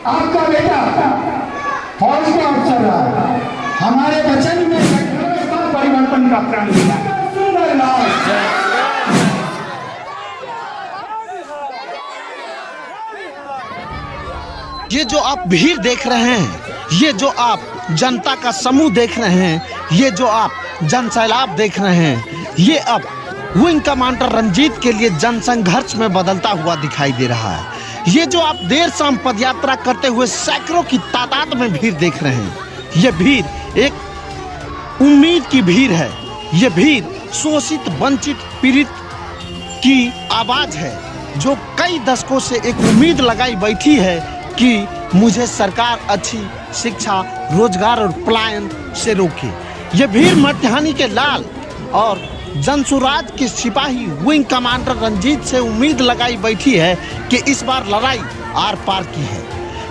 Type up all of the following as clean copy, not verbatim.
आपका बेटा फौज का अफसर रहा, हमारे वचन में व्यवस्था परिवर्तन का प्रण लिया। सुंदर लाल ये जो आप भीड़ देख रहे हैं, ये जो आप जनता का समूह देख रहे हैं, ये जो आप जनसैलाब देख रहे हैं, ये अब विंग कमांडर रंजीत के लिए जनसंघर्ष में बदलता हुआ दिखाई दे रहा है। ये जो आप देर शाम पदयात्रा करते हुए सैकड़ों की तादाद में भीड़ देख रहे हैं, ये भीड़ एक उम्मीद की भीड़ है। ये भीड़ शोषित, वंचित, पीड़ित की आवाज है, जो कई दशकों से एक उम्मीद लगाई बैठी है कि मुझे सरकार अच्छी शिक्षा, रोजगार और पलायन से रोके। ये भीड़ मटिहानी के लाल और जनसुराज के सिपाही विंग कमांडर रंजीत से उम्मीद लगाई बैठी है कि इस बार लड़ाई आर पार की है।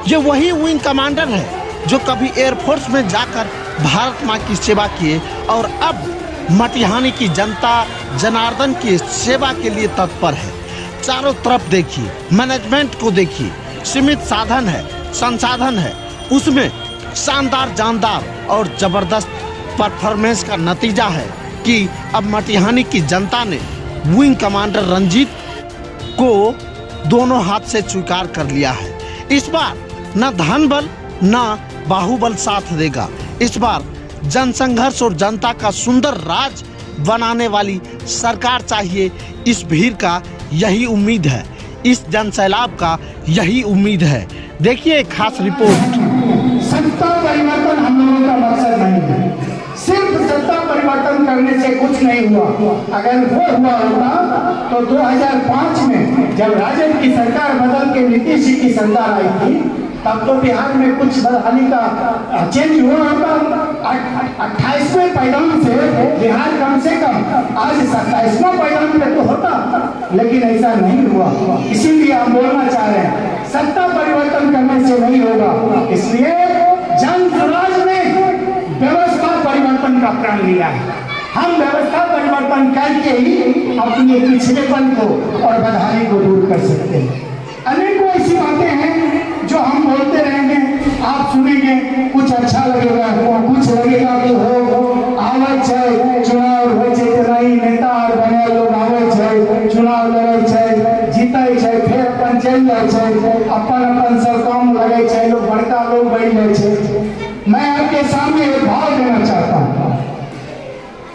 ये वही विंग कमांडर है जो कभी एयरफोर्स में जाकर भारत माँ की सेवा किए और अब मटिहानी की जनता जनार्दन की सेवा के लिए तत्पर है। चारों तरफ देखिए, मैनेजमेंट को देखिए, सीमित साधन है, संसाधन है, उसमें शानदार, जानदार और जबरदस्त परफॉर्मेंस का नतीजा है कि अब मटिहानी की जनता ने विंग कमांडर रंजीत को दोनों हाथ से स्वीकार कर लिया है। इस बार न धन बल न बाहुबल साथ देगा। इस बार जनसंघर्ष और जनता का सुंदर राज बनाने वाली सरकार चाहिए। इस भीड़ का यही उम्मीद है, इस जनसैलाब का यही उम्मीद है। देखिए एक खास रिपोर्ट। सत्ता परिवर्तन हम लोगों का मकसद नहीं है, सिर्फ सत्ता परिवर्तन करने से कुछ नहीं हुआ। अगर वो हुआ होता तो 2005 में जब राजद की सरकार बदल के नीतीश जी की सरकार आई थी, तब तो बिहार में कुछ बदहाली का चेंज हुआ होता। 28वें पैदान से बिहार कम से कम आज 27वां पैदान पे तो होता, लेकिन ऐसा नहीं हुआ। इसीलिए हम बोलना चाह रहे हैं, सत्ता परिवर्तन करने से नहीं होगा। इसलिए जनसुराज ने व्यवस्था परिवर्तन का प्रण लिया है। हम व्यवस्था परिवर्तन करके ही अपने पिछड़ेपन को और बदहाली को दूर कर सकते हैं। अनेकों ऐसी बातें हैं जो हम बोलते रहेंगे, आप सुनेंगे, कुछ अच्छा लगेगा, कुछ लगेगा कि हो आवत है चुनाव हो नई नेता और बने लोग आवत है, चुनाव लड़े है, जीते है, फिर अपन चल जाए, अपन सब काम लगे है, लोग बड़का लोग बैठ जाए। मैं आपके सामने एक भाव देना चाहता हूँ।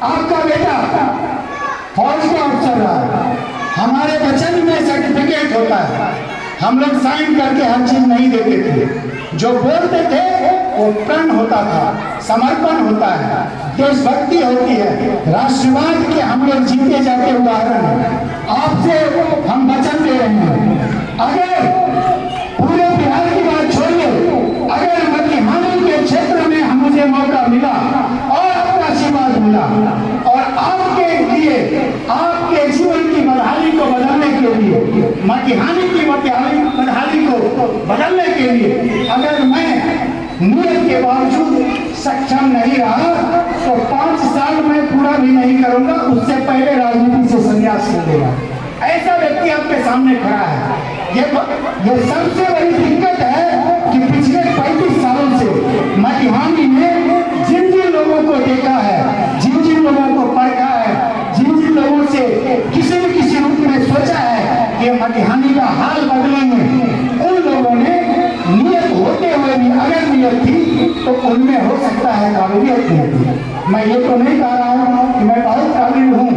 आपका बेटा फौज का अफसर रहा, हमारे वचन में सर्टिफिकेट होता है, हम लोग साइन करके हर चीज नहीं देते थे। जो बोलते थे वो प्रण होता था, समर्पण होता है, देशभक्ति होती है, राष्ट्रवाद के हम लोग जीते जाते उदाहरण है। आपसे हम वचन दे रहे हैं, अगर पूरे बिहार की बात छोड़िए, अगर मटिहानी के क्षेत्र में मुझे मौका मिला और आपका आशीर्वाद मिला और आपके लिए, आपके जीवन की बदहाली को बदलने के लिए, मटिहानी की बदहाली को बदलने के लिए अगर मैं नियत के बावजूद सक्षम नहीं रहा तो 5 साल में पूरा भी नहीं करूंगा, उससे पहले राजनीति से संन्यास ले लेगा। ऐसा व्यक्ति आपके सामने खड़ा है। ये सबसे बड़ी दिक्कत है कि पिछले 35 सालों से मटिहानी में जिन जिन लोगों को देखा है, जिन जिन लोगों को परखा है, जिन जिन लोगों से किसी न किसी रूप में सोचा है कि मटिहानी का हाल बदलेंगे, उन लोगों ने नियत होते हुए भी अगर नियत थी तो उनमें हो सकता है काबिलियत नहीं थी। मैं ये तो नहीं कह रहा हूँ कि मैं बहुत काबिल हूँ,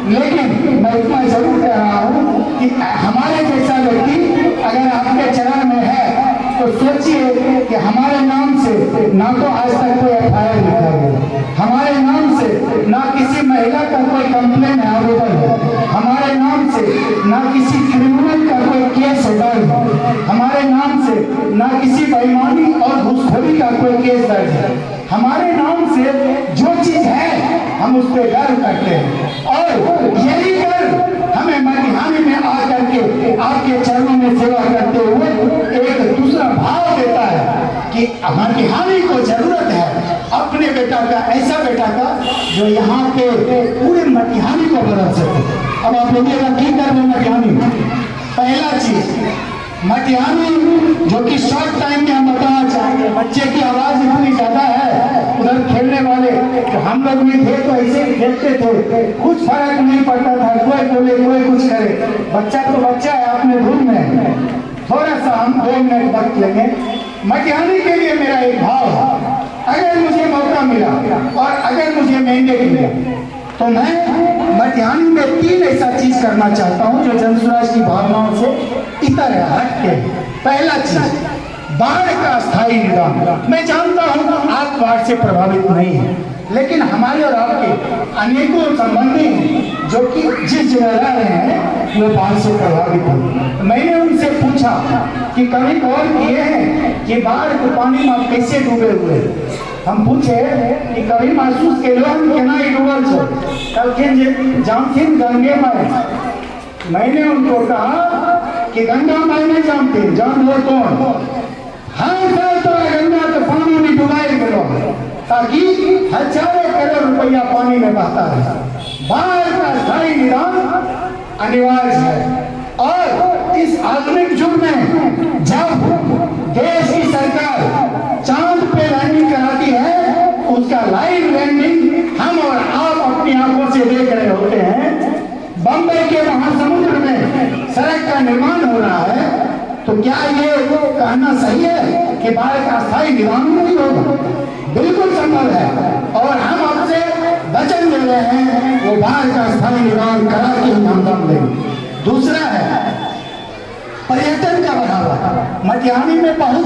लेकिन मैं इतना जरूर कह रहा हूँ कि हमारे जैसा व्यक्ति अगर आपके चरण में है तो सोचिए कि हमारे नाम से ना तो आज तक कोई FIR लिखा है, हमारे नाम से ना किसी महिला का कोई कंप्लेन आवेदन है, हमारे नाम से ना किसी क्रिमिनल का कोई केस दर्ज है, हमारे नाम से ना किसी बेईमानी और घूसखोरी का कोई केस दर्ज है। हमारे नाम से जो चीज है हम उस पर गर्व करते हैं और यही गर्व हमें मटिहानी में आकर के आपके चरणों में सेवा करते हुए एक दूसरा भाव देता है कि मटिहानी को जरूरत है अपने बेटा का, ऐसा बेटा का जो यहाँ पे पूरे मटिहानी को बदल सके। अब आप बोलिएगा की कर मटिहानी, पहला चीज मटिहानी जो कि शॉर्ट टाइम थे, कुछ फर्क नहीं पड़ता था, कोई बोले कोई कुछ करे, बच्चा तो बच्चा है, आपने धूम में थोड़ा सा हम 2 मिनट वक्त लेंगे। मटिहानी के लिए मेरा एक भाव है, अगर मुझे मौका मिला और अगर मुझे मैंडेट मिला तो मैं मटिहानी में 3 ऐसा चीज करना चाहता हूं जो जन स्वराज की भावनाओं से इतर है, हट के। पहला चीज, बाढ़ का स्थायी निदान। मैं जानता हूं आप बाढ़ से प्रभावित नहीं है, लेकिन हमारे और आपके अनेकों संबंधी हैं जो कि जिस जगह रह रहे हैं वो बाढ़ से प्रभावित हैं। मैंने उनसे पूछा कि कभी गौर किए हैं कि बाढ़ के पानी में आप कैसे डूबे हुए? हम पूछे कि कभी महसूस के लोग केना डूबल छो, कल जानथिन गंगे माई। मैंने उनको कहा कि गंगा माई नहीं जानते, जान लो कौन? हर साल तो गंगा के पानी में डुबाई गलो ताकि हजारों करोड़ रुपया पानी में बहता है। बाढ़ का स्थायी निदान अनिवार्य है। और इस आधुनिक युग में जब देश की सरकार चांद पे लैंडिंग कराती है, उसका लाइव लैंडिंग हम और आप अपनी आंखों से देख रहे होते हैं। बंबई के महासमुद्र में सड़क का निर्माण हो रहा है, तो क्या ये कहना सही है कि बाढ़ का स्थायी निदान नहीं होगा? बिल्कुल संभव है, और हम आपसे वचन दे रहे हैं वो बाढ़ का स्थायी निदान करा के हम दम लेंगे। दूसरा है पर्यटन का बढ़ावा। मटिहानी में बहुत